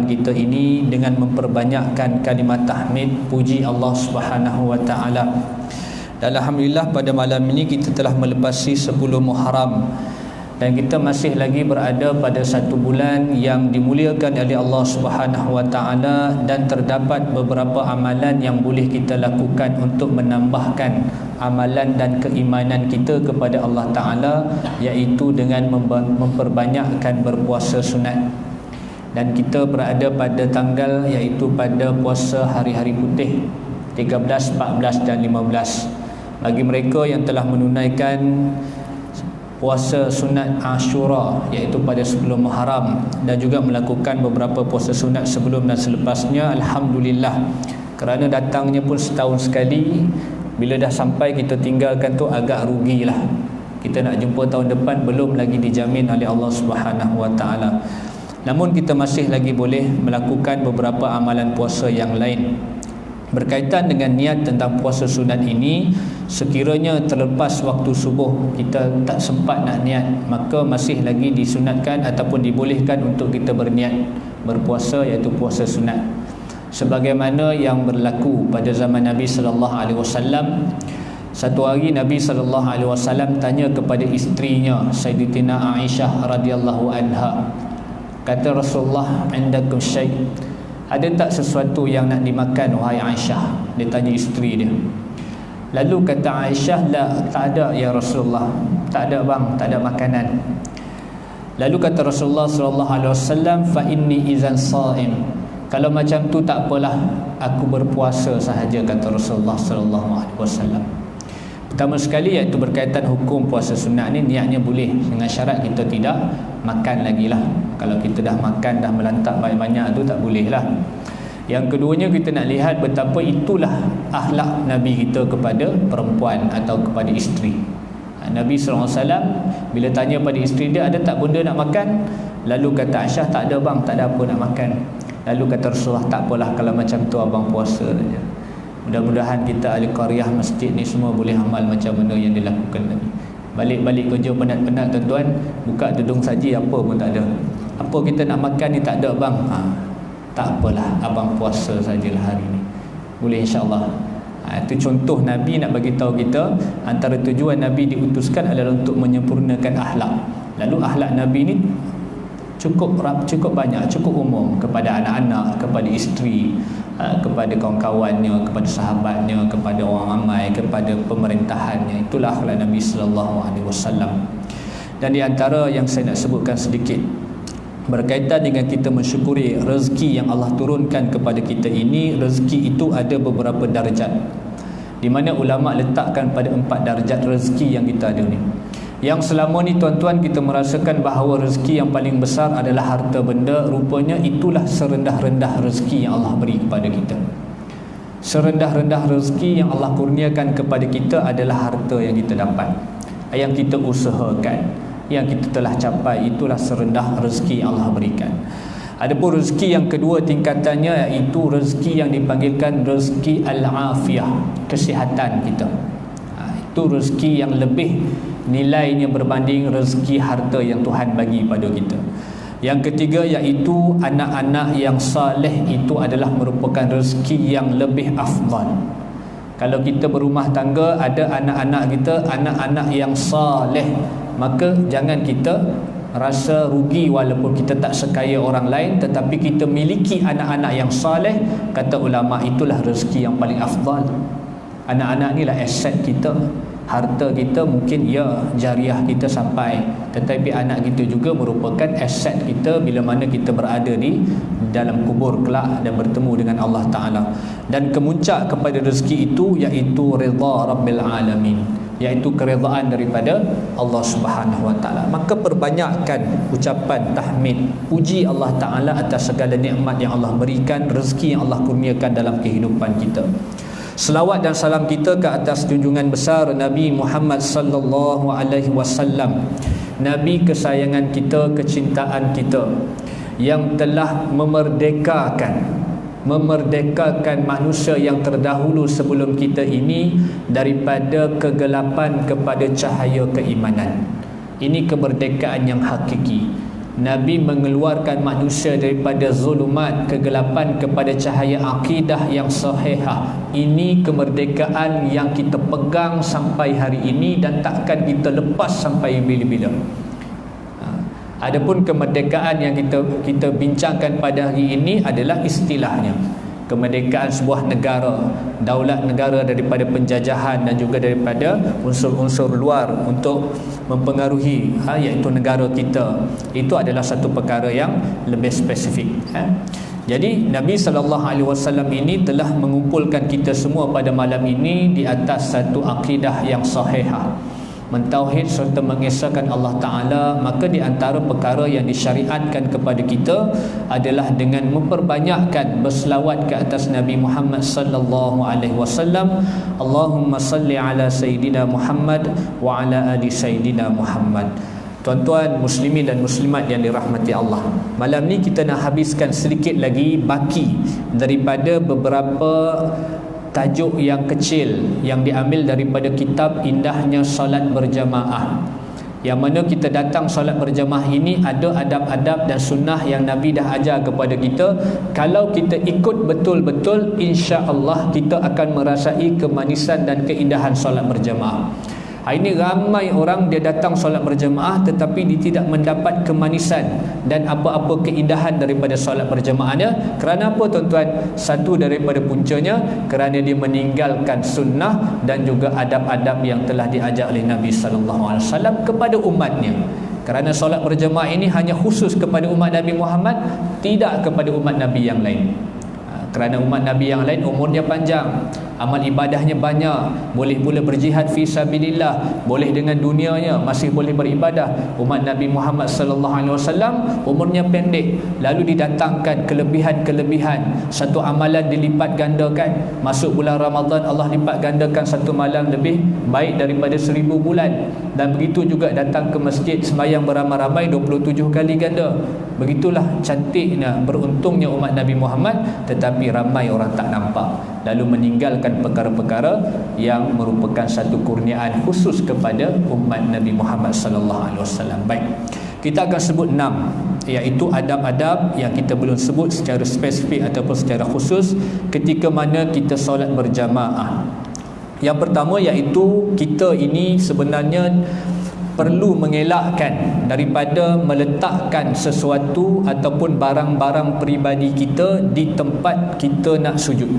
kita ini dengan memperbanyakkan kalimat tahmid, puji Allah Subhanahu wa taala. Dan alhamdulillah pada malam ini kita telah melepasi 10 Muharram dan kita masih lagi berada pada satu bulan yang dimuliakan oleh Allah Subhanahu wa taala, dan terdapat beberapa amalan yang boleh kita lakukan untuk menambahkan amalan dan keimanan kita kepada Allah taala, iaitu dengan memperbanyakkan berpuasa sunat. Dan kita berada pada tanggal iaitu pada puasa hari-hari putih 13, 14 dan 15. Bagi mereka yang telah menunaikan puasa sunat Ashura iaitu pada sebelum Muharram dan juga melakukan beberapa puasa sunat sebelum dan selepasnya, alhamdulillah, kerana datangnya pun setahun sekali. Bila dah sampai kita tinggalkan tu agak rugilah. Kita nak jumpa tahun depan belum lagi dijamin oleh Allah Subhanahu wa taala. Namun kita masih lagi boleh melakukan beberapa amalan puasa yang lain. Berkaitan dengan niat tentang puasa sunat ini, sekiranya terlepas waktu subuh kita tak sempat nak niat, maka masih lagi disunatkan ataupun dibolehkan untuk kita berniat berpuasa, iaitu puasa sunat. Sebagaimana yang berlaku pada zaman Nabi sallallahu alaihi wasallam. Satu hari Nabi sallallahu alaihi wasallam tanya kepada isterinya Sayyidatina Aisyah radhiyallahu anha. Kata Rasulullah, "Indakum syai'?" Ada tak sesuatu yang nak dimakan wahai Aisyah? Dia tanya isteri dia. Lalu kata Aisyah, "La, tak ada ya Rasulullah. Tak ada bang, tak ada makanan." Lalu kata Rasulullah sallallahu alaihi wasallam, "Fa inni idzan shaim." Kalau macam tu tak apalah, aku berpuasa sahaja, kata Rasulullah sallallahu alaihi wasallam. Pertama sekali iaitu berkaitan hukum puasa sunat ni, niatnya boleh dengan syarat kita tidak makan lagi lah. Kalau kita dah makan, dah melantak banyak-banyak tu tak boleh lah. Yang keduanya, kita nak lihat betapa itulah akhlak Nabi kita kepada perempuan atau kepada isteri. Nabi SAW bila tanya pada isteri dia, ada tak benda nak makan? Lalu kata Aisyah, tak ada bang, tak ada apa nak makan. Lalu kata Rasulullah, tak apalah kalau macam tu abang puasa saja. Mudah-mudahan kita ahli qaryah masjid ni semua boleh amal macam mana yang dilakukan Nabi. Balik-balik kerja penat-penat tuan-tuan, buka tudung saji apa pun tak ada. Apa kita nak makan ni tak ada bang. Tak apalah, abang puasa sajalah hari ni. Boleh insya-Allah. Itu contoh Nabi nak bagi tahu kita antara tujuan Nabi diutuskan adalah untuk menyempurnakan akhlak. Lalu akhlak Nabi ni cukup banyak, cukup umum kepada anak-anak, kepada isteri, kepada kawan-kawannya, kepada sahabatnya, kepada orang ramai, kepada pemerintahannya. Itulah akhlak Nabi sallallahu alaihi wasallam. Dan di antara yang saya nak sebutkan sedikit berkaitan dengan kita mensyukuri rezeki yang Allah turunkan kepada kita ini, rezeki itu ada beberapa darjat, di mana ulama letakkan pada 4 darjat rezeki yang kita ada ni. Yang selama ni tuan-tuan kita merasakan bahawa rezeki yang paling besar adalah harta benda, rupanya itulah serendah-rendah rezeki yang Allah beri kepada kita. Serendah-rendah rezeki yang Allah kurniakan kepada kita adalah harta yang kita dapat, yang kita usahakan, yang kita telah capai. Itulah serendah rezeki yang Allah berikan. Adapun rezeki yang kedua tingkatannya, iaitu rezeki yang dipanggilkan rezeki al-afiyah, kesihatan kita. Itu rezeki yang lebih nilainya berbanding rezeki harta yang Tuhan bagi pada kita. Yang ketiga iaitu anak-anak yang saleh, itu adalah merupakan rezeki yang lebih afdal. Kalau kita berumah tangga, ada anak-anak kita, anak-anak yang saleh, maka jangan kita rasa rugi walaupun kita tak sekaya orang lain, tetapi kita miliki anak-anak yang saleh. Kata ulama, itulah rezeki yang paling afdal. Anak-anak ni lah aset kita. Harta kita mungkin ya jariah kita sampai, tetapi anak kita juga merupakan aset kita bila mana kita berada di dalam kubur kelak dan bertemu dengan Allah Ta'ala. Dan kemuncak kepada rezeki itu iaitu redha Rabbil Alamin, iaitu keredaan daripada Allah Subhanahu Wa Ta'ala. Maka perbanyakkan ucapan tahmid, puji Allah Ta'ala atas segala nikmat yang Allah berikan, rezeki yang Allah kurniakan dalam kehidupan kita. Selawat dan salam kita ke atas junjungan besar Nabi Muhammad sallallahu alaihi wasallam, Nabi kesayangan kita, kecintaan kita, yang telah memerdekakan manusia yang terdahulu sebelum kita ini daripada kegelapan kepada cahaya keimanan. Ini kemerdekaan yang hakiki. Nabi mengeluarkan manusia daripada zulumat, kegelapan kepada cahaya akidah yang sahihah. Ini kemerdekaan yang kita pegang sampai hari ini dan takkan kita lepas sampai bila-bila. Adapun kemerdekaan yang kita bincangkan pada hari ini adalah istilahnya. Kemerdekaan sebuah negara, daulat negara daripada penjajahan dan juga daripada unsur-unsur luar untuk mempengaruhi iaitu negara kita. Itu adalah satu perkara yang lebih spesifik. Jadi Nabi SAW ini telah mengumpulkan kita semua pada malam ini di atas satu akidah yang sahihah, mentauhid serta mengesahkan Allah Ta'ala. Maka di antara perkara yang disyariatkan kepada kita adalah dengan memperbanyakkan berselawat ke atas Nabi Muhammad sallallahu alaihi wasallam. Allahumma salli ala Sayyidina Muhammad wa ala ali Sayyidina Muhammad. Tuan-tuan muslimin dan muslimat yang dirahmati Allah, malam ni kita nak habiskan sedikit lagi baki daripada beberapa tajuk yang kecil yang diambil daripada kitab Indahnya Solat Berjamaah, yang mana kita datang solat berjamaah ini ada adab-adab dan sunnah yang Nabi dah ajar kepada kita. Kalau kita ikut betul-betul, insya-Allah kita akan merasai kemanisan dan keindahan solat berjamaah. Hari ini ramai orang dia datang solat berjamaah tetapi dia tidak mendapat kemanisan dan apa-apa keindahan daripada solat berjamaahnya. Kerana apa tuan-tuan? Satu daripada puncanya kerana dia meninggalkan sunnah dan juga adab-adab yang telah diajar oleh Nabi SAW kepada umatnya. Kerana solat berjamaah ini hanya khusus kepada umat Nabi Muhammad, tidak kepada umat Nabi yang lain. Kerana umat Nabi yang lain umurnya panjang, amal ibadahnya banyak, boleh pula berjihad fi sabilillah, boleh dengan dunianya, masih boleh beribadah. Umat Nabi Muhammad sallallahu alaihi wasallam umurnya pendek, lalu didatangkan kelebihan-kelebihan. Satu amalan dilipat gandakan. Masuk bulan Ramadan, Allah lipat gandakan satu malam lebih baik daripada 1000 bulan. Dan begitu juga datang ke masjid sembahyang beramai-ramai 27 kali ganda. Begitulah cantiknya, beruntungnya umat Nabi Muhammad, tetapi ramai orang tak nampak, lalu meninggalkan perkara-perkara yang merupakan satu kurniaan khusus kepada umat Nabi Muhammad sallallahu alaihi wasallam. Baik, kita akan sebut 6, iaitu adab-adab yang kita belum sebut secara spesifik ataupun secara khusus ketika mana kita solat berjamaah. Yang pertama iaitu kita ini sebenarnya perlu mengelakkan daripada meletakkan sesuatu ataupun barang-barang peribadi kita di tempat kita nak sujud.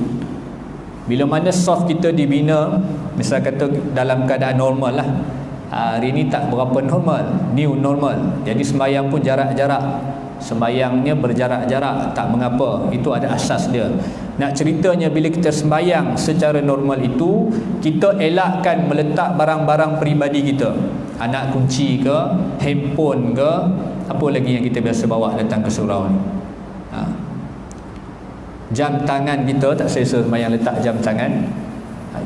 Bila mana saf kita dibina, misal kata dalam keadaan normal lah, hari ni tak berapa normal, new normal, jadi sembahyang pun jarak-jarak, sembahyangnya berjarak-jarak, tak mengapa, itu ada asas dia. Nak ceritanya bila kita sembahyang secara normal itu, kita elakkan meletak barang-barang peribadi kita, anak kunci ke, handphone ke, apa lagi yang kita biasa bawa datang ke surau ni. Jam tangan kita, tak selesa sembahyang letak jam tangan.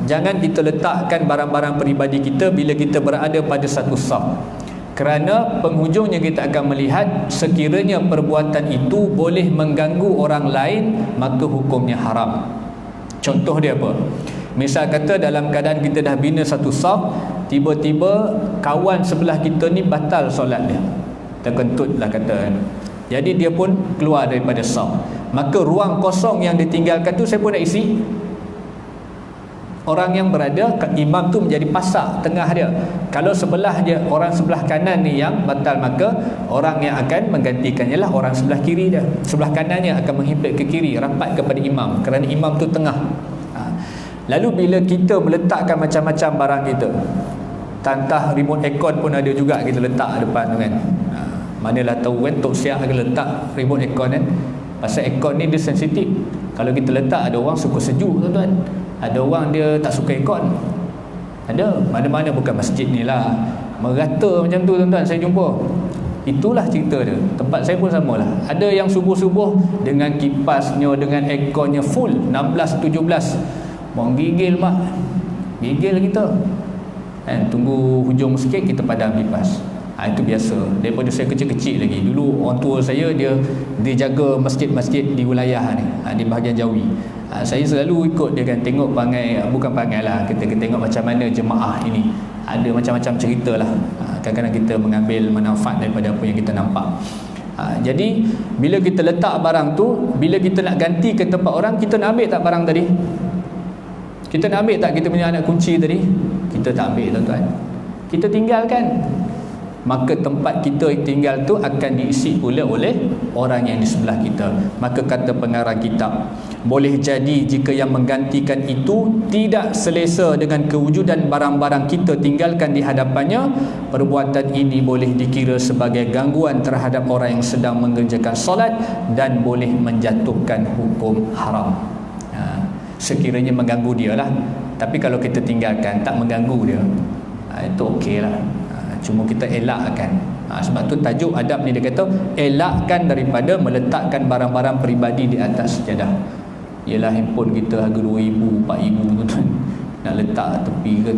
Jangan kita letakkan barang-barang peribadi kita bila kita berada pada satu saf, kerana penghujungnya kita akan melihat sekiranya perbuatan itu boleh mengganggu orang lain, maka hukumnya haram. Contoh dia apa? Misal kata dalam keadaan kita dah bina satu saf, tiba-tiba kawan sebelah kita ni batal solat dia, terkentut lah kata, jadi dia pun keluar daripada saf. Maka ruang kosong yang ditinggalkan tu saya pun nak isi. Orang yang berada, imam tu menjadi pasak tengah dia. Kalau sebelah dia, orang sebelah kanan ni yang batal, maka orang yang akan menggantikannya lah orang sebelah kiri dia. Sebelah kanannya akan menghimpitt ke kiri, rapat kepada imam, kerana imam tu tengah. Lalu bila kita meletakkan macam-macam barang kita, tantah remote aircon pun ada juga kita letak depan tu kan. Manalah tahu kan Tok Siak akan letak remote aircon kan. Pasal aircon ni dia sensitif. Kalau kita letak, ada orang suka sejuk tuan-tuan, ada orang dia tak suka aircon. Ada, mana-mana bukan masjid ni lah, merata macam tu tuan-tuan saya jumpa. Itulah cerita dia. Tempat saya pun samalah. Ada yang subuh-subuh dengan kipasnya, dengan airconnya full 16-17. Menggigil mak, gigil kita. Tunggu hujung sikit kita padam kipas. Itu biasa. Daripada saya kecil-kecil lagi, dulu orang tua saya dia jaga masjid-masjid di wilayah ni, di bahagian Jawi. Saya selalu ikut dia kan, tengok perangai, bukan perangai lah, kita tengok macam mana jemaah ini. Ada macam-macam cerita lah. Kadang-kadang kita mengambil manfaat daripada apa yang kita nampak. Jadi bila kita letak barang tu, bila kita nak ganti ke tempat orang, kita nak ambil tak barang tadi? Kita nak ambil tak kita punya anak kunci tadi? Kita tak ambil, tuan-tuan. Kita tinggalkan. Maka tempat kita tinggal tu akan diisi pula oleh orang yang di sebelah kita. Maka kata pengarang kitab, boleh jadi jika yang menggantikan itu tidak selesa dengan kewujudan barang-barang kita tinggalkan di hadapannya, perbuatan ini boleh dikira sebagai gangguan terhadap orang yang sedang mengerjakan solat dan boleh menjatuhkan hukum haram. Sekiranya mengganggu dia lah. Tapi kalau kita tinggalkan, tak mengganggu dia, itu okey lah. Cuma kita elakkan. Sebab tu tajuk adab ni dia kata elakkan daripada meletakkan barang-barang peribadi di atas sejadah. Ialah handphone kita harga 2,000, 4,000 tu, nak letak tepi ke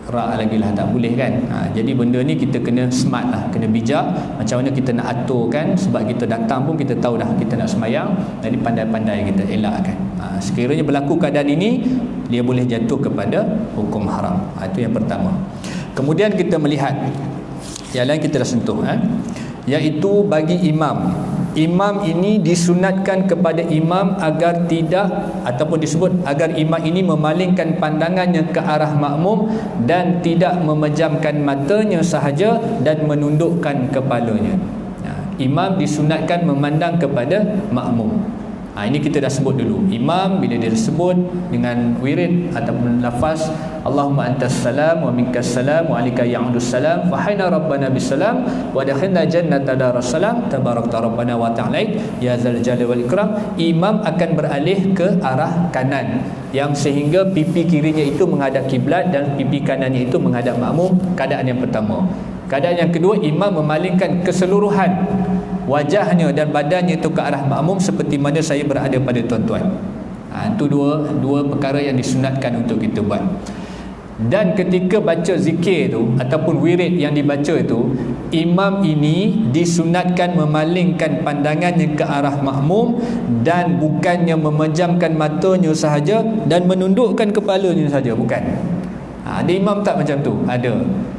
rak lagi lah, tak boleh kan. Jadi benda ni kita kena smart lah, kena bijak macam mana kita nak aturkan. Sebab kita datang pun kita tahu dah kita nak semayang, jadi pandai-pandai kita elakkan. Sekiranya berlaku keadaan ini, dia boleh jatuh kepada hukum haram. Itu yang pertama. Kemudian kita melihat yang lain, kita dah sentuh, iaitu bagi imam. Imam ini disunatkan kepada imam agar tidak, ataupun disebut agar imam ini memalingkan pandangannya ke arah makmum dan tidak memejamkan matanya sahaja dan menundukkan kepalanya. Imam disunatkan memandang kepada makmum. Ini kita dah sebut dulu. Imam bila dia disebut dengan wirid ataupun lafaz Allahumma antas salam wa minkas salam wa alika ya'udus salam fa hayna rabbana bisalam wa dakhilna jannata darussalam tabarakta rabbana wa ta'ala ya zal jalali wal ikram. Imam akan beralih ke arah kanan, yang sehingga pipi kirinya itu menghadap kiblat dan pipi kanannya itu menghadap makmum. Keadaan yang pertama. Keadaan yang kedua, imam memalingkan keseluruhan wajahnya dan badannya itu ke arah makmum seperti mana saya berada pada tuan-tuan. Itu dua perkara yang disunatkan untuk kita buat. Dan ketika baca zikir tu ataupun wirid yang dibaca itu, imam ini disunatkan memalingkan pandangannya ke arah makmum dan bukannya memejamkan matanya sahaja dan menundukkan kepalanya sahaja, bukan. Ada imam tak macam tu? Ada.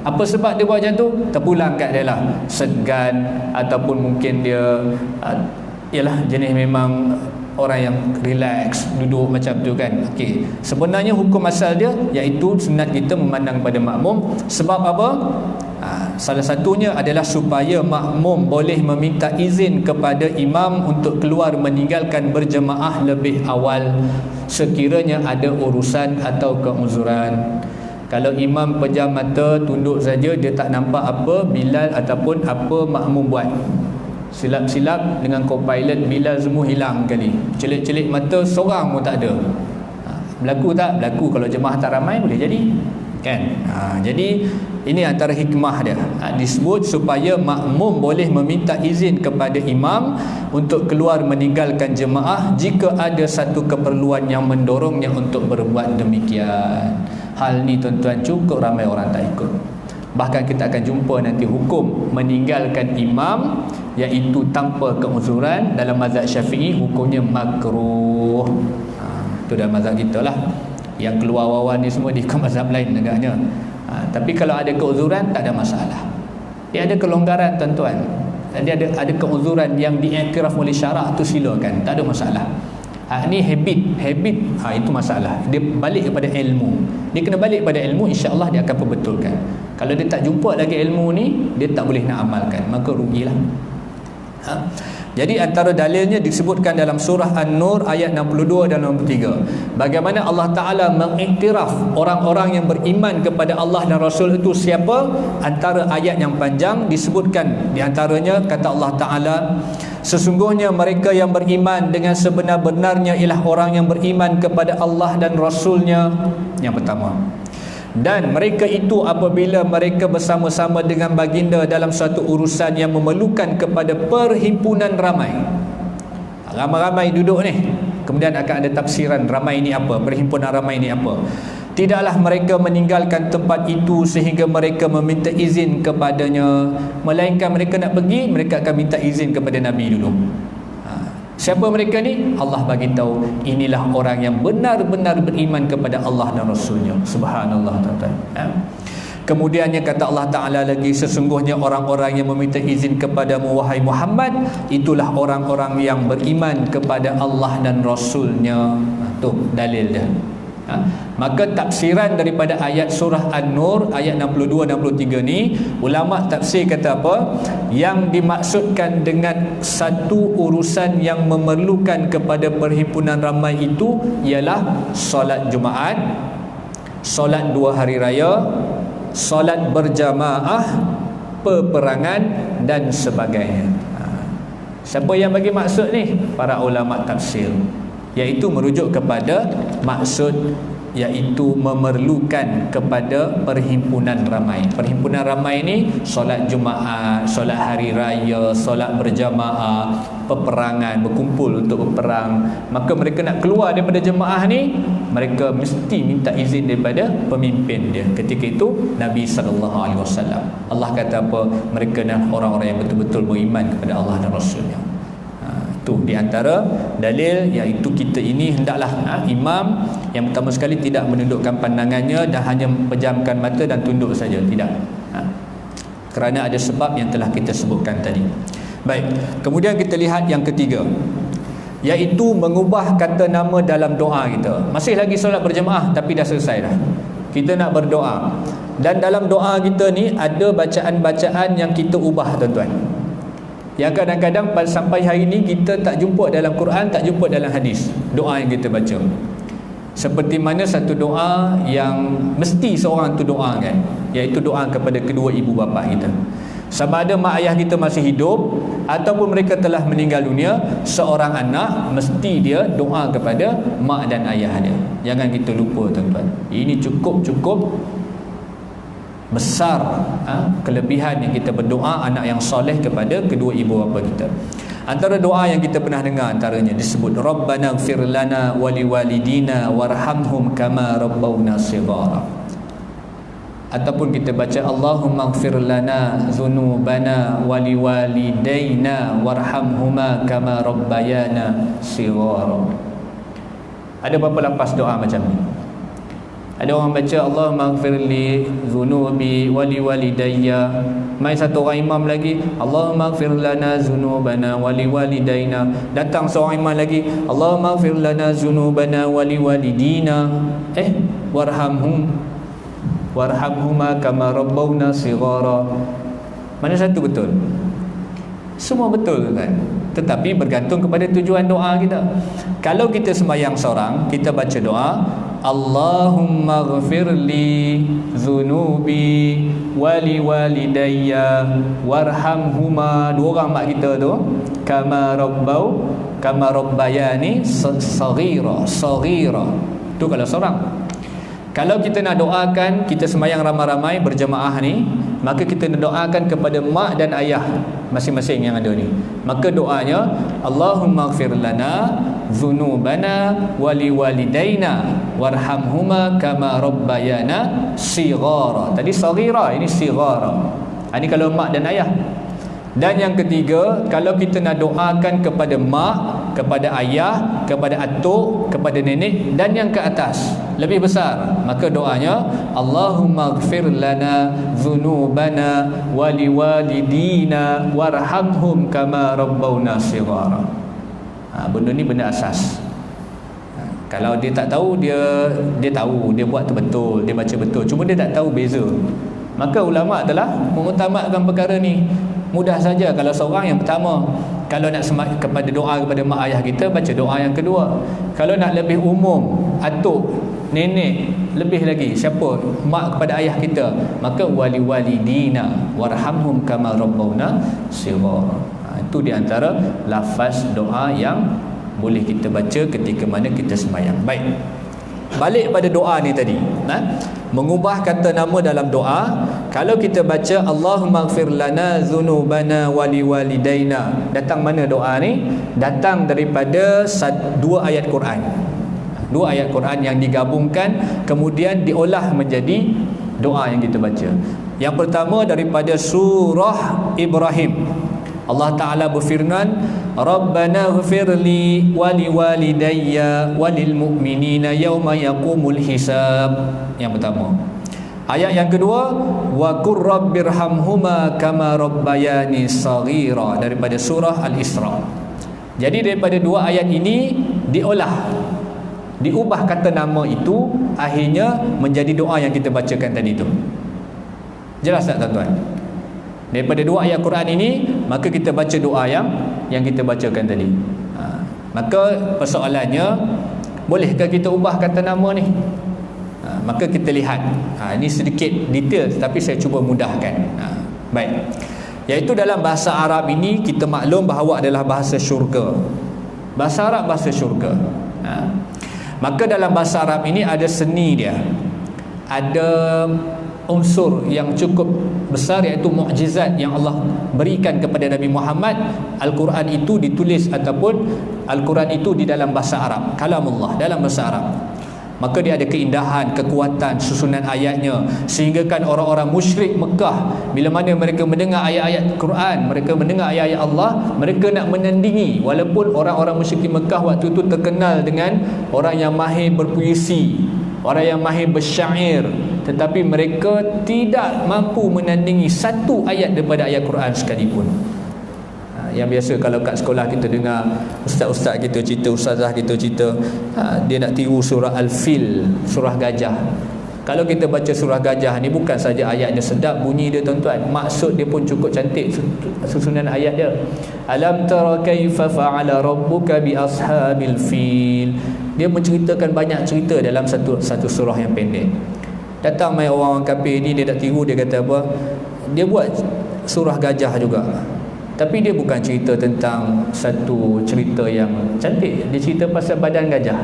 Apa sebab dia buat macam tu? Terpulang kat dia lah, segan, ataupun mungkin dia ialah jenis memang orang yang relax, duduk macam tu kan. Okey, sebenarnya hukum asal dia iaitu sunat kita memandang pada makmum. Sebab apa? Salah satunya adalah supaya makmum boleh meminta izin kepada imam untuk keluar meninggalkan berjemaah lebih awal sekiranya ada urusan atau keuzuran. Kalau imam pejam mata, tunduk saja, dia tak nampak apa Bilal ataupun apa makmum buat, silap-silap dengan co-pilot Bilal semua hilang kali, celik-celik mata seorang pun tak ada. Berlaku tak? Berlaku. Kalau jemaah tak ramai boleh jadi kan. Jadi ini antara hikmah dia. Disebut supaya makmum boleh meminta izin kepada imam untuk keluar meninggalkan jemaah jika ada satu keperluan yang mendorongnya untuk berbuat demikian. Hal ni tuan-tuan cukup ramai orang tak ikut. Bahkan kita akan jumpa nanti hukum meninggalkan imam iaitu tanpa keuzuran. Dalam mazhab Syafi'i hukumnya makruh. Itu dalam mazhab kita lah. Yang keluar wawan ni semua di mazhab lain agaknya. Tapi kalau ada keuzuran tak ada masalah. Dia ada kelonggaran tuan-tuan. Dia ada keuzuran yang diiktiraf oleh syarak tu silakan, tak ada masalah. Ni habit itu masalah. Dia balik kepada ilmu. Dia kena balik pada ilmu, insya-Allah dia akan perbetulkan. Kalau dia tak jumpa lagi ilmu ni, dia tak boleh nak amalkan, maka rugilah. Jadi antara dalilnya disebutkan dalam surah An-Nur ayat 62 dan 63. Bagaimana Allah Ta'ala mengiktiraf orang-orang yang beriman kepada Allah dan Rasul itu siapa? Antara ayat yang panjang disebutkan di antaranya kata Allah Ta'ala, sesungguhnya mereka yang beriman dengan sebenar-benarnya ialah orang yang beriman kepada Allah dan Rasulnya. Yang pertama. Dan mereka itu apabila mereka bersama-sama dengan baginda dalam suatu urusan yang memerlukan kepada perhimpunan ramai. Ramai-ramai duduk ni, kemudian akan ada tafsiran ramai ini apa, perhimpunan ramai ini apa. Tidaklah mereka meninggalkan tempat itu sehingga mereka meminta izin kepadanya, melainkan mereka nak pergi, mereka akan minta izin kepada Nabi dulu. Siapa mereka ni? Allah bagi tahu, inilah orang yang benar-benar beriman kepada Allah dan Rasulnya. Subhanallah tuan-tuan. Kemudiannya kata Allah Ta'ala lagi, sesungguhnya orang-orang yang meminta izin kepadamu wahai Muhammad, itulah orang-orang yang beriman kepada Allah dan Rasulnya. Tu dalil dia. Maka tafsiran daripada ayat surah An-Nur ayat 62-63 ni, ulama tafsir kata apa? Yang dimaksudkan dengan satu urusan yang memerlukan kepada perhimpunan ramai itu ialah solat Jumaat, solat 2 hari raya, solat berjamaah, peperangan dan sebagainya. Siapa yang bagi maksud ni? Para ulama tafsir, iaitu merujuk kepada maksud, iaitu memerlukan kepada perhimpunan ramai. Perhimpunan ramai ni solat Jumaat, solat hari raya, solat berjamaah, peperangan, berkumpul untuk berperang. Maka mereka nak keluar daripada jemaah ni, mereka mesti minta izin daripada pemimpin dia. Ketika itu Nabi SAW, Allah kata apa? Mereka adalah orang-orang yang betul-betul beriman kepada Allah dan Rasulnya. Itu di antara dalil, iaitu kita ini hendaklah imam yang pertama sekali tidak menundukkan pandangannya dan hanya pejamkan mata dan tunduk saja, tidak. Kerana ada sebab yang telah kita sebutkan tadi. Baik, kemudian kita lihat yang ketiga, iaitu mengubah kata nama dalam doa kita. Masih lagi solat berjemaah tapi dah selesai dah. Kita nak berdoa, dan dalam doa kita ni ada bacaan-bacaan yang kita ubah, tuan-tuan. Yang kadang-kadang sampai hari ini kita tak jumpa dalam Quran, tak jumpa dalam hadis, doa yang kita baca. Seperti mana satu doa yang mesti seorang tu doa kan, iaitu doa kepada kedua ibu bapa kita. Sama ada mak ayah kita masih hidup ataupun mereka telah meninggal dunia, seorang anak mesti dia doa kepada mak dan ayah dia. Jangan kita lupa, tuan-tuan. Ini cukup besar kelebihan yang kita berdoa anak yang soleh kepada kedua ibu bapa kita. Antara doa yang kita pernah dengar antaranya disebut Rabbana ighfir lana wa liwalidina warhamhum kama rabbawna shighara. Ataupun kita baca Allahumma ighfir lana dzunubana wa liwalidaina warhamhuma kama rabbayana shighara. Ada berapa lapas doa macam ni? Ada orang baca Allahumma ighfirli dzunubi wa liwalidayya. Mai satu orang imam lagi Allahumma ighfir lana dzunubana wa liwalidaina. Datang seorang imam lagi Allahumma ighfir lana dzunubana wa liwalidina. Warhamhuma kama rabbawna shighara. Mana satu betul? Semua betul kan? Tetapi bergantung kepada tujuan doa kita. Kalau kita sembahyang seorang, kita baca doa Allahumma ghafirli dhunubi wali walidayya warhamhuma, dua orang mak kita tu, kama rabbayani saghira. Tu kalau seorang. Kalau kita nak doakan, kita sembahyang ramai-ramai berjemaah ni, maka kita nak doakan kepada mak dan ayah masing-masing yang ada ni. Maka doanya Allahumma ighfir lana dzunubana wa liwalidaina warhamhuma kama rabbayana shighara. Tadi saghira, ini shighara. Ini kalau mak dan ayah. Dan yang ketiga, kalau kita nak doakan kepada mak, kepada ayah, kepada atuk, kepada nenek dan yang ke atas lebih besar, maka doanya Allahumma ighfir lana dzunubana wa liwalidina warhamhum kama rabbawna shighara. Benda ni benda asas. Kalau dia tak tahu, dia tahu, dia buat tu betul, dia baca betul, cuma dia tak tahu beza. Maka ulama telah mengutamakan perkara ni. Mudah saja kalau seorang yang pertama, kalau nak kepada doa kepada mak ayah kita, baca doa yang kedua. Kalau nak lebih umum, atuk, nenek, lebih lagi siapa, mak kepada ayah kita, maka wali walidina warhamhum kama rabbawna shighara. Itu di antara lafaz doa yang boleh kita baca ketika mana kita sembahyang. Baik, balik pada doa ni tadi, mengubah kata nama dalam doa. Kalau kita baca Allahumma ighfir lana dzunubana wa liwalidaina, datang mana doa ni? Datang daripada dua ayat Quran. Dua ayat Quran yang digabungkan kemudian diolah menjadi doa yang kita baca. Yang pertama daripada surah Ibrahim. Allah Ta'ala berfirman Rabbana ighfirli wa liwalidayya wa lil mu'minina yawma yaqumul hisab. Yang pertama. Ayat yang kedua, wa qur rabbirhamhuma kama rabbayani saghira, daripada surah Al-Isra. Jadi daripada dua ayat ini diubah kata nama itu, akhirnya menjadi doa yang kita bacakan tadi tu. Jelas tak tuan-tuan? Daripada dua ayat Quran ini, maka kita baca doa yang kita bacakan tadi. Maka persoalannya, bolehkah kita ubah kata nama ni? Maka kita lihat, ini sedikit detail tapi saya cuba mudahkan. Baik, iaitu dalam bahasa Arab ini kita maklum bahawa adalah bahasa syurga. Bahasa Arab bahasa syurga. Maka dalam bahasa Arab ini ada seni dia, ada unsur yang cukup besar, iaitu mukjizat yang Allah berikan kepada Nabi Muhammad. Al-Quran itu ditulis ataupun Al-Quran itu di dalam bahasa Arab, kalamullah, dalam bahasa Arab. Maka dia ada keindahan, kekuatan susunan ayatnya, sehingga kan orang-orang musyrik Mekah, bila mana mereka mendengar ayat-ayat Quran, mereka mendengar ayat-ayat Allah, mereka nak menandingi. Walaupun orang-orang musyrik Mekah waktu itu terkenal dengan orang yang mahir berpuisi, orang yang mahir bersyair, tetapi mereka tidak mampu menandingi satu ayat daripada ayat Quran sekalipun. Yang biasa kalau kat sekolah kita dengar ustaz-ustaz kita cerita, ustazah kita cerita, dia nak tiru surah Al-Fil, surah gajah. Kalau kita baca surah gajah ni, bukan saja ayatnya sedap bunyi dia tuan-tuan, maksud dia pun cukup cantik susunan ayat dia. Alam tara kaifa fa'ala rabbuka bi ashabil fil. Dia menceritakan banyak cerita dalam satu surah yang pendek. Datang mai orang kafir ni, dia nak tiru, dia kata apa? Dia buat surah gajah juga, tapi dia bukan cerita tentang satu cerita yang cantik. Dia cerita pasal badan gajah.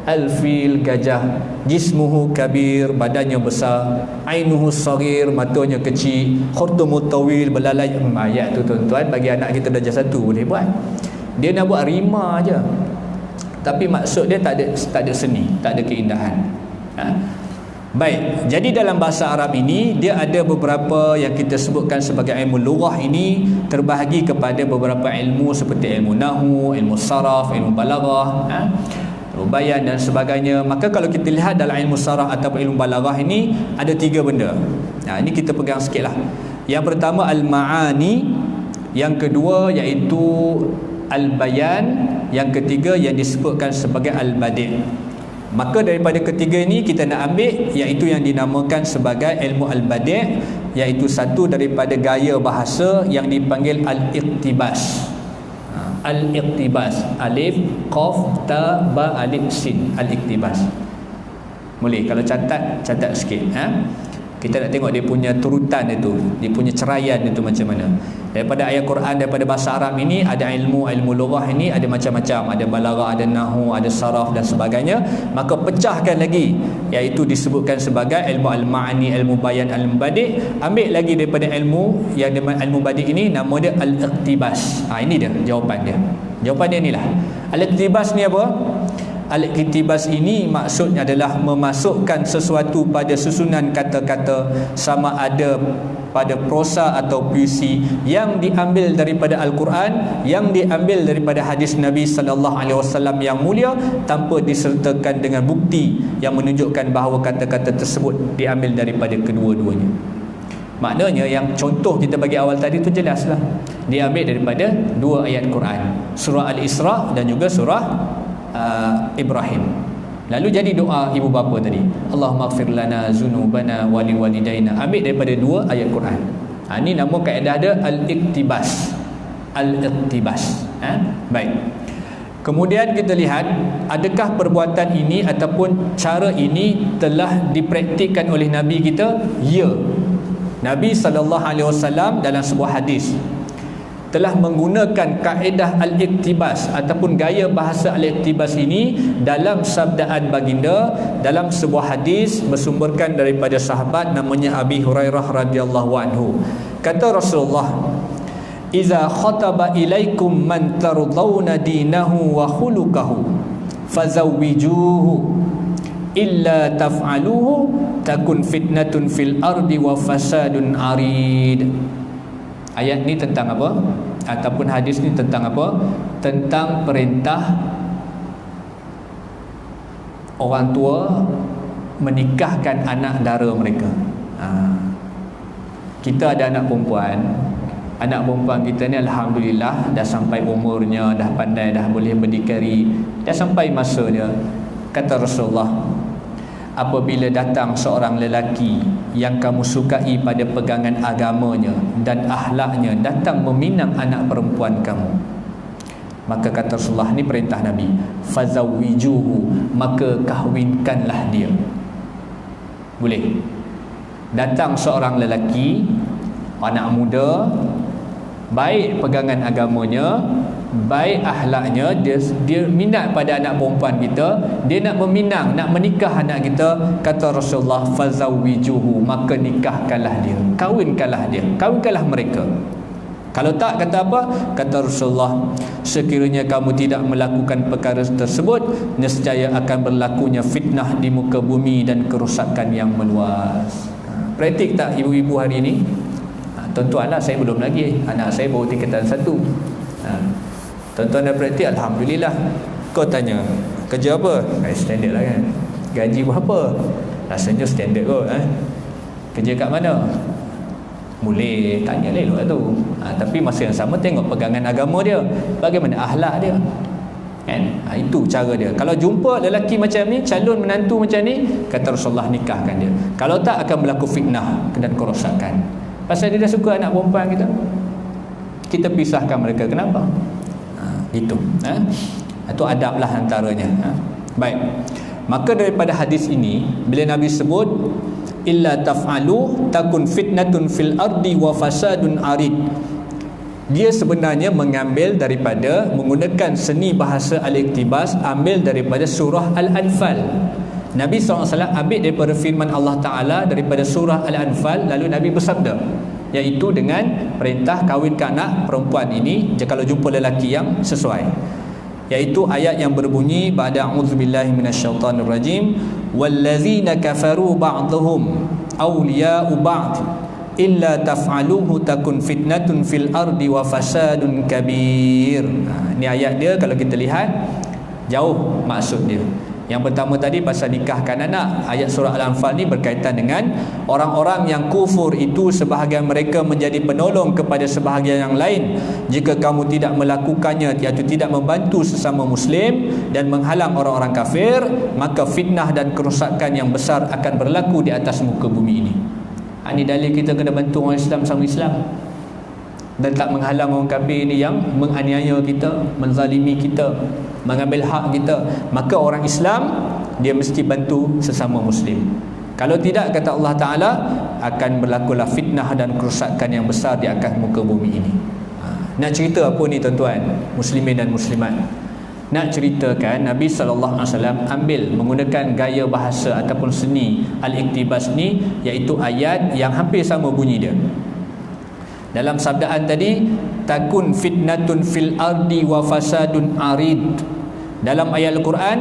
Al-fil, gajah, jismuhu kabir, badannya besar, ainuhu saghir, matanya kecil, khurtumut tawil, belalai. Ayat tu tuan-tuan, bagi anak kita darjah 1 boleh buat. Dia nak buat rima aja, tapi maksud dia tak ada seni, tak ada keindahan. Baik, jadi dalam bahasa Arab ini dia ada beberapa yang kita sebutkan sebagai ilmu lughah ini terbahagi kepada beberapa ilmu seperti ilmu nahwu, ilmu saraf, ilmu balaghah, ilmu bayan dan sebagainya. Maka kalau kita lihat dalam ilmu saraf atau ilmu balaghah ini ada 3 benda. Ini kita pegang sikitlah. Yang pertama al-ma'ani, yang kedua iaitu al-bayan, yang ketiga yang disebutkan sebagai al-badi'. Maka daripada ketiga ini kita nak ambil iaitu yang dinamakan sebagai ilmu al-badi', iaitu satu daripada gaya bahasa yang dipanggil al-iqtibas. Al-iqtibas, alif, qaf, ta, ba, alif, sin, al-iqtibas. Boleh kalau catat sikit. Kita nak tengok dia punya turutan itu, dia punya ceraian itu macam mana. Daripada ayat Quran, daripada bahasa Arab ini ada ilmu lughah ini ada macam-macam, ada balaghah, ada nahwu, ada saraf dan sebagainya. Maka pecahkan lagi, iaitu disebutkan sebagai ilmu al-ma'ani, ilmu bayan, ilmu badi'. Ambil lagi daripada ilmu yang ilmu badi' ini, nama dia al-iqtibas. Ini dia jawapan dia. Jawapan dia inilah. Al-iqtibas ni apa? Al-iqtibas ini maksudnya adalah memasukkan sesuatu pada susunan kata-kata, sama ada pada prosa atau puisi, yang diambil daripada Al-Quran, yang diambil daripada hadis Nabi sallallahu alaihi wasallam yang mulia, tanpa disertakan dengan bukti yang menunjukkan bahawa kata-kata tersebut diambil daripada kedua-duanya. Maknanya yang contoh kita bagi awal tadi tu jelaslah, diambil daripada 2 ayat Quran, surah Al-Isra dan juga surah Ibrahim. Lalu jadi doa ibu bapa tadi, Allahumma ighfir lana zunubana wa liwalidaina, ambil daripada 2 ayat Quran. Ini nama kaedah dia al-iqtibas. Al-iqtibas. Baik. Kemudian kita lihat, adakah perbuatan ini ataupun cara ini telah dipraktikkan oleh Nabi kita? Ya. Nabi SAW dalam sebuah hadis telah menggunakan kaedah al-iqtibas ataupun gaya bahasa al-iqtibas ini dalam sabdaan baginda dalam sebuah hadis bersumberkan daripada sahabat namanya Abi Hurairah radhiyallahu anhu. Kata Rasulullah, "Iza khataba ilaikum man tardawna dinahu wa khuluquhu fazawwijuhu illa taf'aluhu takun fitnatun fil ardi wa fasadun arid." Ayat ni tentang apa? Ataupun hadis ni tentang apa? Tentang perintah orang tua menikahkan anak dara mereka. Kita ada anak perempuan. Anak perempuan kita ni alhamdulillah dah sampai umurnya, dah pandai, dah boleh berdikari, dah sampai masanya. Kata Rasulullah, apabila datang seorang lelaki yang kamu sukai pada pegangan agamanya dan akhlaknya, datang meminang anak perempuan kamu, maka kata Rasulullah, ni perintah Nabi, fazawwijuhu, maka kahwinkanlah dia. Boleh. Datang seorang lelaki, anak muda, baik pegangan agamanya, baik akhlaknya, dia minat pada anak perempuan kita, dia nak meminang, nak menikah anak kita, kata Rasulullah, fazawwijuhu, maka nikahkanlah dia, kawinkanlah mereka. Kalau tak, kata apa? Kata Rasulullah, sekiranya kamu tidak melakukan perkara tersebut, nescaya akan berlakunya fitnah di muka bumi dan kerosakan yang meluas. Praktik tak ibu-ibu hari ini? Tuan-tuan lah, saya belum lagi, anak saya baru tingkatan 1. Tuan-tuan dah praktik, alhamdulillah. Kau tanya, kerja apa? Standard lah kan. Gaji berapa? Rasanya standard kot. Kerja kat mana? Boleh tanya elok lah tu. Tapi masa yang sama tengok pegangan agama dia, bagaimana akhlak dia kan? Itu cara dia. Kalau jumpa lelaki macam ni, calon menantu macam ni, kata Rasulullah, nikahkan dia. Kalau tak, akan berlaku fitnah dan kerosakan. Pasal dia dah suka anak perempuan kita pisahkan mereka. Kenapa? Itu itu adab lah antaranya. Baik, maka daripada hadis ini, bila Nabi sebut illa taf'alu takun fitnatun fil ardi wa fasadun arid, dia sebenarnya mengambil daripada, menggunakan seni bahasa al-iktibas, ambil daripada surah Al-Anfal. Nabi SAW ambil daripada firman Allah Ta'ala daripada surah Al-Anfal, lalu Nabi bersabda, iaitu dengan perintah kahwinkan anak perempuan ini kalau jumpa lelaki yang sesuai, iaitu ayat yang berbunyi, ba'da a'udzubillahi minasyaitanirrajim, wallazina kafaru ba'dhum awliya'u ba'd illa taf'aluhu takun fitnatun fil ardi wa fasadun kabir. Ini ayat dia, kalau kita lihat jauh maksud dia. Yang pertama tadi pasal nikahkan anak, ayat surah Al-Anfal ni berkaitan dengan orang-orang yang kufur itu, sebahagian mereka menjadi penolong kepada sebahagian yang lain. Jika kamu tidak melakukannya, iaitu tidak membantu sesama muslim dan menghalang orang-orang kafir, maka fitnah dan kerosakan yang besar akan berlaku di atas muka bumi ini. Ini dalil kita kena bantu orang Islam sama Islam, dan tak menghalang orang kafir ini yang menganiaya kita, menzalimi kita, mengambil hak kita. Maka orang Islam, dia mesti bantu sesama muslim. Kalau tidak, kata Allah Ta'ala, akan berlakulah fitnah dan kerosakan yang besar di atas muka bumi ini. Nak cerita apa ni tuan-tuan, muslimin dan muslimat? Nak ceritakan Nabi SAW ambil, menggunakan gaya bahasa ataupun seni al-iktibas ni, iaitu ayat yang hampir sama bunyi dia. Dalam sabdaan tadi, takun fitnatun fil ardi wa fasadun arid. Dalam ayat Al-Quran,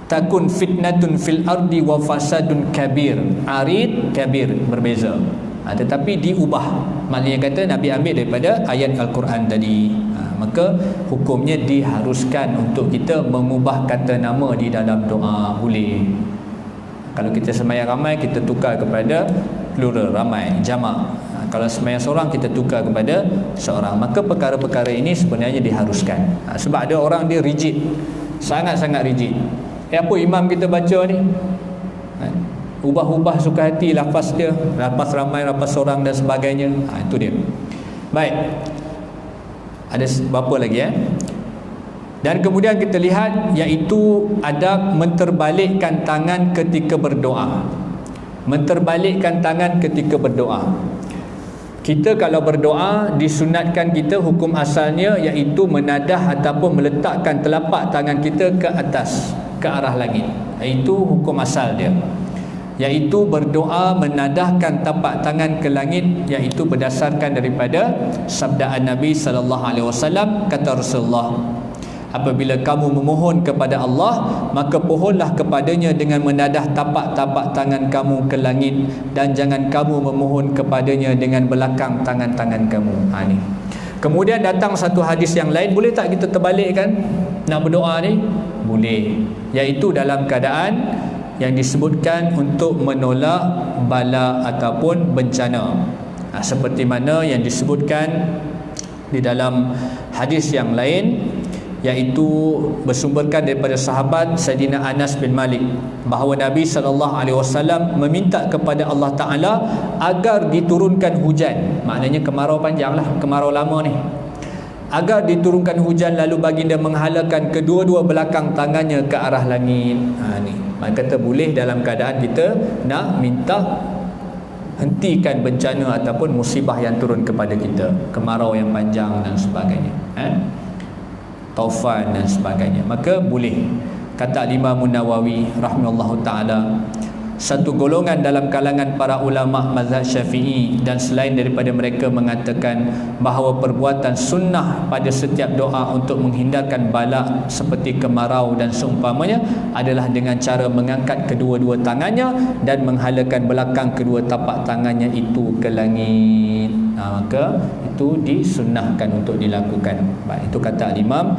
takun fitnatun fil ardi wa fasadun kabir. Arid, kabir, berbeza. Tetapi diubah. Maknanya kata Nabi ambil daripada ayat Al-Quran tadi. Maka hukumnya diharuskan untuk kita mengubah kata nama di dalam doa. Boleh. Kalau kita sembahyang ramai, kita tukar kepada plural, ramai, jamak. Kalau sembahyang seorang, kita tukar kepada seorang. Maka perkara-perkara ini sebenarnya diharuskan. Sebab ada orang dia rigid, sangat-sangat rigid. Apa imam kita baca ni, ubah-ubah suka hati lafaz dia, lafaz ramai, lafaz seorang dan sebagainya. Itu dia. Baik, ada berapa lagi Dan kemudian kita lihat, iaitu adab menterbalikkan tangan ketika berdoa. Menterbalikkan tangan ketika berdoa. Kita kalau berdoa, disunatkan kita, hukum asalnya iaitu menadah ataupun meletakkan telapak tangan kita ke atas, ke arah langit. Itu hukum asal dia, iaitu berdoa menadahkan tapak tangan ke langit, iaitu berdasarkan daripada sabdaan Nabi SAW. Kata Rasulullah, apabila kamu memohon kepada Allah, maka pohonlah kepadanya dengan menadah tapak-tapak tangan kamu ke langit, dan jangan kamu memohon kepadanya dengan belakang tangan-tangan kamu. Ni. Kemudian datang satu hadis yang lain, boleh tak kita terbalikkan nak berdoa ni? Boleh, iaitu dalam keadaan yang disebutkan untuk menolak bala ataupun bencana. Seperti mana yang disebutkan di dalam hadis yang lain, iaitu bersumberkan daripada sahabat Sayyidina Anas bin Malik, bahawa Nabi SAW meminta kepada Allah Ta'ala agar diturunkan hujan. Maknanya kemarau panjang lah, kemarau lama ni, agar diturunkan hujan, lalu baginda menghalakan kedua-dua belakang tangannya ke arah langit. Ni maka kata boleh dalam keadaan kita nak minta hentikan bencana ataupun musibah yang turun kepada kita, kemarau yang panjang dan sebagainya, taufan dan sebagainya, maka boleh. Kata Imam Nawawi rahimahullahu taala, satu golongan dalam kalangan para ulama mazhab Syafi'i dan selain daripada mereka mengatakan bahawa perbuatan sunnah pada setiap doa untuk menghindarkan bala seperti kemarau dan seumpamanya adalah dengan cara mengangkat kedua-dua tangannya dan menghalakan belakang kedua tapak tangannya itu ke langit. Maka itu disunnahkan untuk dilakukan. Baik, itu kata Imam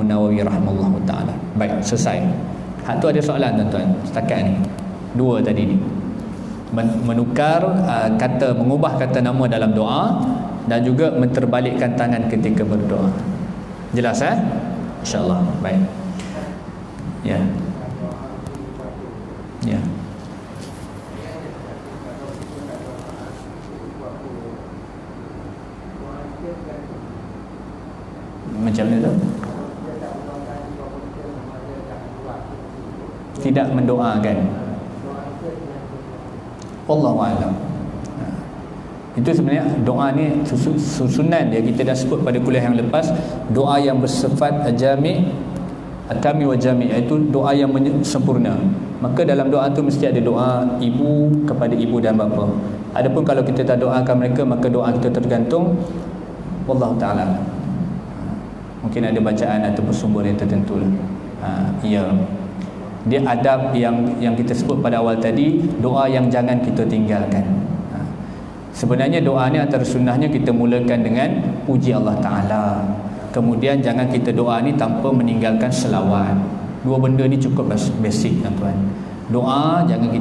Nawawi rahimahullahu taala. Baik, selesai. Hak tu ada soalan tuan-tuan setakat ni. Dua tadi ni, menukar kata, mengubah kata nama dalam doa dan juga menterbalikkan tangan ketika berdoa. Jelas InsyaAllah. Baik. Ya. Ya. Macam mana tu? Tidak mendoakan. Wallahu a'lam. Itu sebenarnya doa ni susunan dia, kita dah sebut pada kuliah yang lepas, doa yang bersifat jami' atami wa jami', iaitu doa yang sempurna. Maka dalam doa tu mesti ada doa ibu kepada ibu dan bapa. Adapun kalau kita tak doakan mereka, maka doa kita tergantung wallahu taala. Mungkin ada bacaan ataupun sumber yang tertentu lah. Ya. Dia adab yang kita sebut pada awal tadi, doa yang jangan kita tinggalkan. Sebenarnya doa ni antara sunnahnya kita mulakan dengan puji Allah Ta'ala. Kemudian jangan kita doa ni tanpa meninggalkan selawat. Dua benda ni cukup basic tuan-tuan. Doa jangan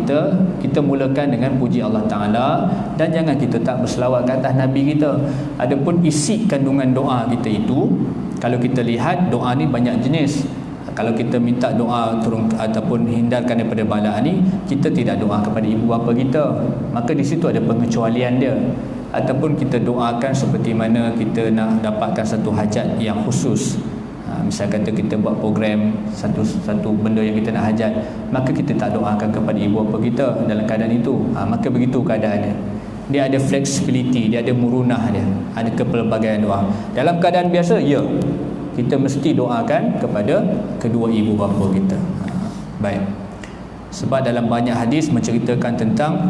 kita mulakan dengan puji Allah Ta'ala, dan jangan kita tak berselawat ke atas Nabi kita. Adapun isi kandungan doa kita itu, kalau kita lihat doa ni banyak jenis. Kalau kita minta doa turun ataupun hindarkan daripada bala ni, kita tidak doa kepada ibu bapa kita, maka di situ ada pengecualian dia. Ataupun kita doakan seperti mana kita nak dapatkan satu hajat yang khusus. Misal kata kita buat program satu benda yang kita nak hajat, maka kita tak doakan kepada ibu bapa kita dalam keadaan itu. Maka begitu keadaannya. Dia ada flexibility, dia ada murunah dia, ada kepelbagaian doa. Dalam keadaan biasa, ya, kita mesti doakan kepada kedua ibu bapa kita. Baik. Sebab dalam banyak hadis menceritakan tentang,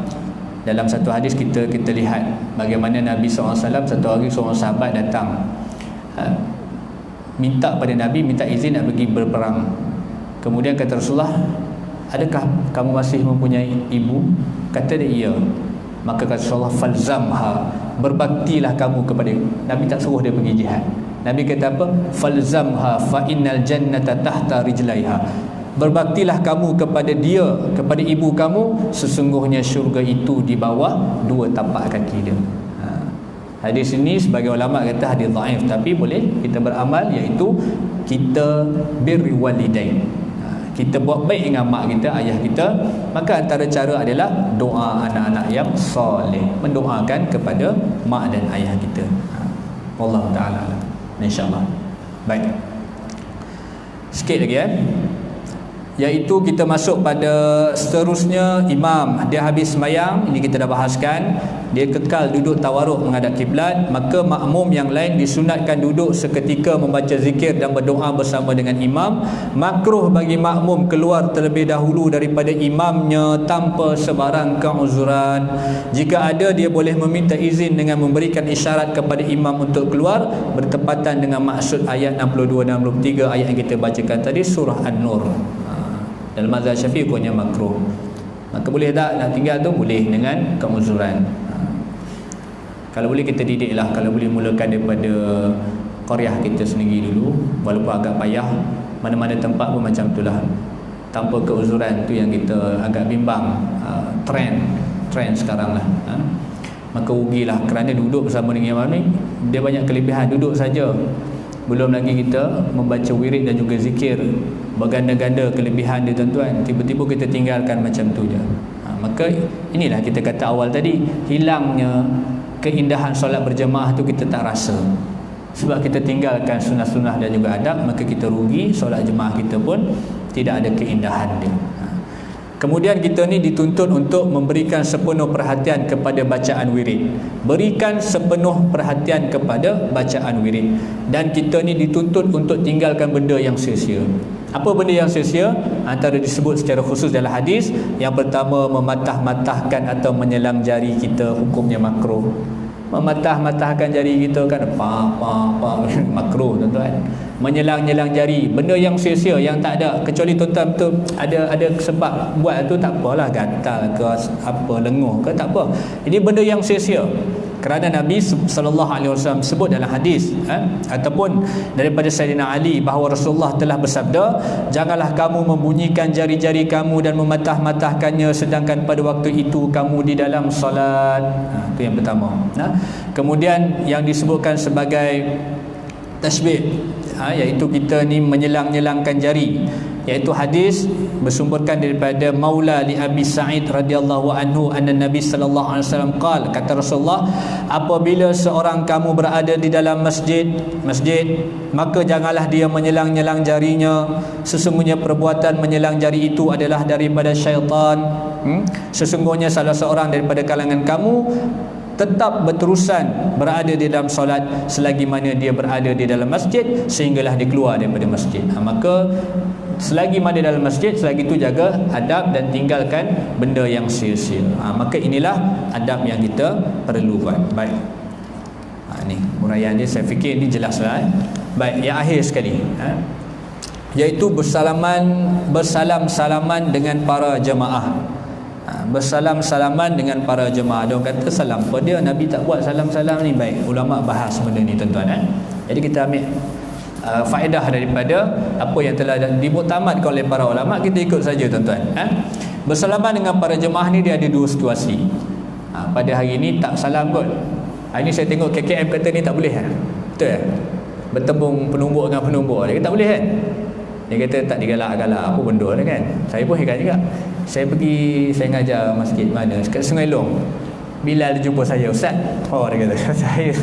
dalam satu hadis kita lihat bagaimana Nabi SAW satu hari seorang sahabat datang, minta pada Nabi, minta izin nak pergi berperang. Kemudian kata Rasulullah, adakah kamu masih mempunyai ibu? Kata dia, iya. Maka kata Rasulullah, falzamha, berbaktilah kamu kepada. Nabi tak suruh dia pergi jihad. Nabi kata apa? Falzamha fa innal jannata tahta rijlaiha. Berbaktilah kamu kepada dia, kepada ibu kamu, sesungguhnya syurga itu di bawah dua tapak kaki dia. Hadis ini sebagai ulama kata hadis dhaif, tapi boleh kita beramal, iaitu kita birri walidain. Kita buat baik dengan mak kita, ayah kita. Maka antara cara adalah doa anak-anak yang soleh, mendoakan kepada mak dan ayah kita. Wallahu ta'ala alam. InsyaAllah. Baik, sikit lagi iaitu kita masuk pada seterusnya. Imam dia habis sembahyang, ini kita dah bahaskan, dia kekal duduk tawaruk menghadap kiblat, maka makmum yang lain disunatkan duduk seketika membaca zikir dan berdoa bersama dengan imam. Makruh bagi makmum keluar terlebih dahulu daripada imamnya tanpa sebarang keuzuran. Jika ada, dia boleh meminta izin dengan memberikan isyarat kepada imam untuk keluar, bertepatan dengan maksud ayat 62 dan 63 ayat yang kita bacakan tadi, surah An-Nur. Dalam mazhab Syafi'i hukumnya makruh. Maka boleh tak nak tinggal tu? Boleh dengan keuzuran. Kalau boleh kita didiklah, kalau boleh mulakan daripada qaryah kita sendiri dulu, walaupun agak payah. Mana-mana tempat pun macam itulah. tanpa keuzuran. Tu yang kita agak bimbang. Trend sekarang lah. Maka rugilah kerana duduk bersama dengan imam ni, dia banyak kelebihan duduk saja. Belum lagi kita membaca wirid dan juga zikir, berganda-ganda kelebihan dia tuan-tuan. Tiba-tiba kita tinggalkan macam tu je. Maka inilah kita kata awal tadi, hilangnya keindahan solat berjemaah tu kita tak rasa. Sebab kita tinggalkan sunnah-sunnah dan juga adab, maka kita rugi, solat jemaah kita pun tidak ada keindahan dia. Kemudian kita ni dituntut untuk memberikan sepenuh perhatian kepada bacaan wirid. Berikan sepenuh perhatian kepada bacaan wirid. Dan kita ni dituntut untuk tinggalkan benda yang sia-sia. Apa benda yang sia-sia? Antara disebut secara khusus dalam hadis. Yang pertama, mematah-matahkan atau menyelang jari kita, hukumnya makruh. Mematah-matahkan jari kita kan makruh tuan-tuan. Menyelang-nyelang jari, benda yang sia-sia, yang tak ada, kecuali tuan-tuan tu ada sebab buat tu, tak apalah, gatal ke apa, lenguh ke, tak apa. Ini benda yang sia-sia. Kerana Nabi SAW sebut dalam hadis ataupun daripada Sayyidina Ali bahawa Rasulullah telah bersabda, janganlah kamu membunyikan jari-jari kamu dan mematah-matahkannya sedangkan pada waktu itu kamu di dalam solat. Itu yang pertama. Kemudian yang disebutkan sebagai tasbih, iaitu kita ni menyelang-nyelangkan jari, iaitu hadis bersumberkan daripada Maula li Abi Sa'id radhiyallahu anhu anna Nabi sallallahu alaihi wasallam qala, kata Rasulullah, apabila seorang kamu berada di dalam masjid, maka janganlah dia menyelang-nyelang jarinya, sesungguhnya perbuatan menyelang jari itu adalah daripada syaitan. Sesungguhnya salah seorang daripada kalangan kamu tetap berterusan berada di dalam solat selagi mana dia berada di dalam masjid sehinggalah dia keluar daripada masjid. Maka selagi mana dalam masjid, selagi itu jaga adab dan tinggalkan benda yang sia-sia. Maka inilah adab yang kita perlu buat. Baik. Ni huraian dia, saya fikir ni jelaslah. Baik, yang akhir sekali, iaitu bersalam-salaman dengan para jemaah. Bersalam-salaman dengan para jemaah. Dia kata salam apa dia, Nabi tak buat salam-salam ni. Baik, ulama bahas benda ni tuan-tuan. Jadi kita ambil faedah daripada apa yang telah dimuktamadkan oleh para ulama, kita ikut saja tuan-tuan. Bersalaman dengan para jemaah ni dia ada dua situasi. Pada hari ni tak salam kot. Hari ni saya tengok KKM kata ni tak boleh betul ya? Bertembung penumbuk dengan penumbuk, dia kata tak boleh kan. Dia kata tak digalak-galak apa benda ni kan. Saya pun heran juga. Saya ngajar masjid mana, kat Sungai Long. Bilal dia jumpa saya, Ustaz. Oh, dia kata, saya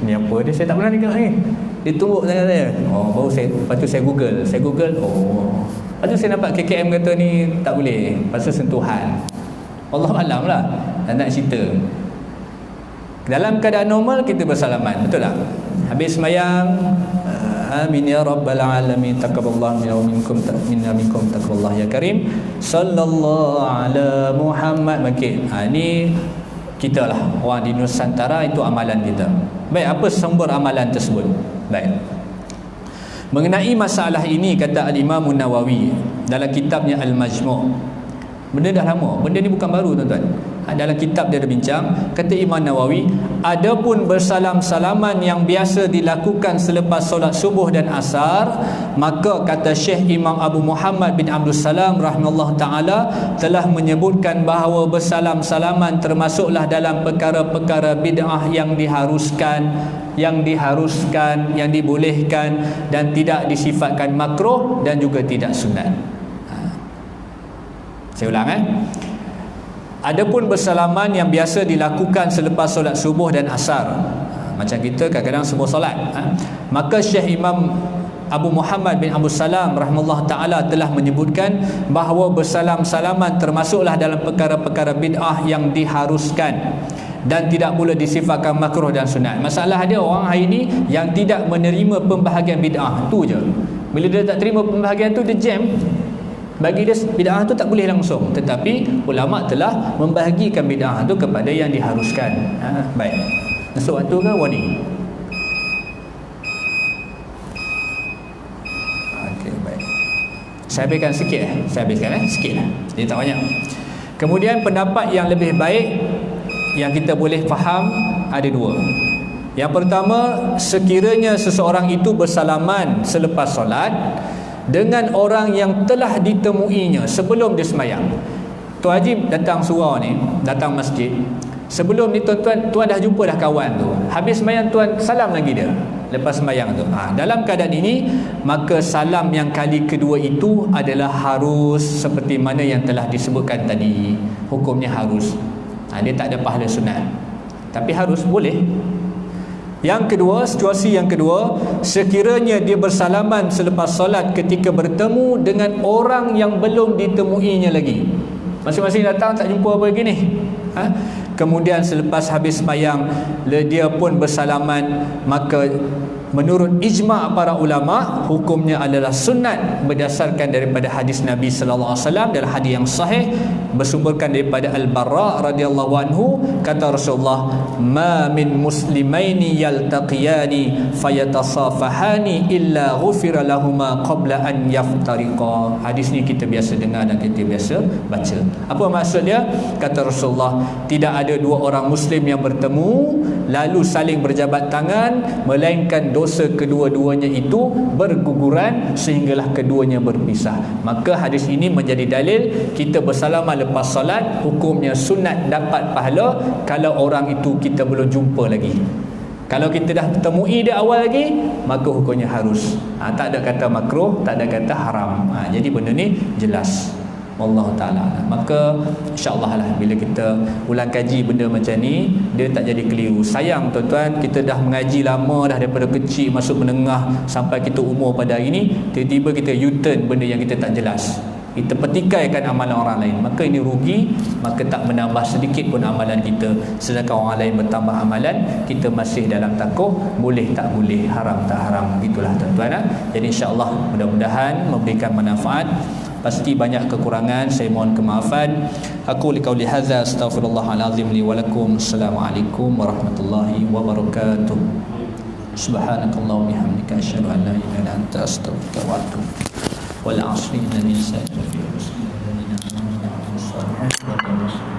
ni apa dia, saya tak pernah dengar ni. Dia tumbuk tangan saya. Oh, baru lepas tu saya google. Oh. Lepas tu saya nampak KKM kata ni tak boleh. Lepas tu sentuhan. Allah alam lah. Tak nak cerita. Dalam keadaan normal kita bersalaman, betul tak? Habis sembahyang, amin ya rabbal alamin, taqabbalallahu minna minkum taqabbalallahu ya karim, sallallahu ala Muhammad. Okey, ni kita lah orang di Nusantara, itu amalan kita. Baik, apa sumber amalan tersebut? Baik, mengenai masalah ini kata Al-Imam Nawawi dalam kitabnya Al-Majmu'. Benda dah lama, benda ni bukan baru tuan-tuan. Dalam kitab dia ada bincang, kata Imam Nawawi, adapun bersalam-salaman yang biasa dilakukan selepas solat subuh dan asar, maka kata Syekh Imam Abu Muhammad bin Abdul Salam rahimahullah ta'ala telah menyebutkan bahawa bersalam-salaman termasuklah dalam perkara-perkara bid'ah yang diharuskan, yang dibolehkan dan tidak disifatkan makruh dan juga tidak sunat. Saya ulang adapun bersalaman yang biasa dilakukan selepas solat subuh dan asar, macam kita kadang-kadang subuh solat, maka Syekh Imam Abu Muhammad bin Abdul Salam rahimahullah ta'ala telah menyebutkan bahawa bersalam-salaman termasuklah dalam perkara-perkara bid'ah yang diharuskan dan tidak pula disifatkan makruh dan sunat. Masalah dia orang hari ni yang tidak menerima pembahagian bid'ah tu je. Bila dia tak terima pembahagian tu, dia jam. Bagi dia bid'ah tu tak boleh langsung, tetapi ulama telah membahagikan bid'ah tu kepada yang diharuskan. Baik, masuk waktu ke warning? Okey, baik. Saya habiskan sikit sikit lah. Dia tak banyak. Kemudian pendapat yang lebih baik yang kita boleh faham ada dua. Yang pertama, sekiranya seseorang itu bersalaman selepas solat, dengan orang yang telah ditemuinya sebelum dia semayang. Tuan Haji datang surau ni, datang masjid. Sebelum ni tuan dah jumpa dah kawan tu. Habis semayang tuan salam lagi dia lepas semayang tu. Dalam keadaan ini, maka salam yang kali kedua itu adalah harus seperti mana yang telah disebutkan tadi. Hukumnya harus. Dia tak ada pahala sunat. Tapi harus, boleh. Yang kedua, situasi yang kedua, sekiranya dia bersalaman selepas solat ketika bertemu dengan orang yang belum ditemuinya lagi. Masing-masing datang tak jumpa apa lagi ni. Kemudian selepas habis sembahyang dia pun bersalaman, maka menurut ijma' para ulama hukumnya adalah sunat berdasarkan daripada hadis Nabi sallallahu alaihi wasallam dalam hadis yang sahih bersumberkan daripada Al-Barra radhiyallahu anhu, kata Rasulullah, ma min muslimaini yaltaqiyani fayatasafahani illa ghufira lahumā qabla an yaftariqa. Hadis ni kita biasa dengar dan kita biasa baca. Apa maksud dia? Kata Rasulullah, tidak ada dua orang muslim yang bertemu lalu saling berjabat tangan melainkan dosa kedua-duanya itu berguguran sehinggalah keduanya berpisah. Maka hadis ini menjadi dalil kita bersalaman lepas solat hukumnya sunat, dapat pahala kalau orang itu kita belum jumpa lagi. Kalau kita dah temui dia awal lagi, maka hukumnya harus. Tak ada kata makruh, tak ada kata haram. Jadi benda ni jelas. Allah Ta'ala. Maka insyaAllah lah bila kita ulang kaji benda macam ni, dia tak jadi keliru. Sayang tuan-tuan, kita dah mengaji lama dah, daripada kecil masuk menengah sampai kita umur pada hari ni, tiba-tiba kita U-turn benda yang kita tak jelas, kita petikaikan amalan orang lain. Maka ini rugi. Maka tak menambah sedikit pun amalan kita, sedangkan orang lain bertambah amalan, kita masih dalam takuh boleh tak boleh, haram tak haram. Itulah tuan-tuan. Jadi insyaAllah mudah-mudahan memberikan manfaat. Pasti banyak kekurangan, saya mohon kemaafan. Aku liqauli hadza astaghfirullahalazim li wa lakum. Assalamualaikum warahmatullahi wabarakatuh. Subhanakallahumma bihamdika asyhadu an la ilaha illa anta astaghfiruka wa atubu ilaik. Wal 'asri innal insana lafi khusr illa alladhina amanu wa 'amilus solihati wa tawasaw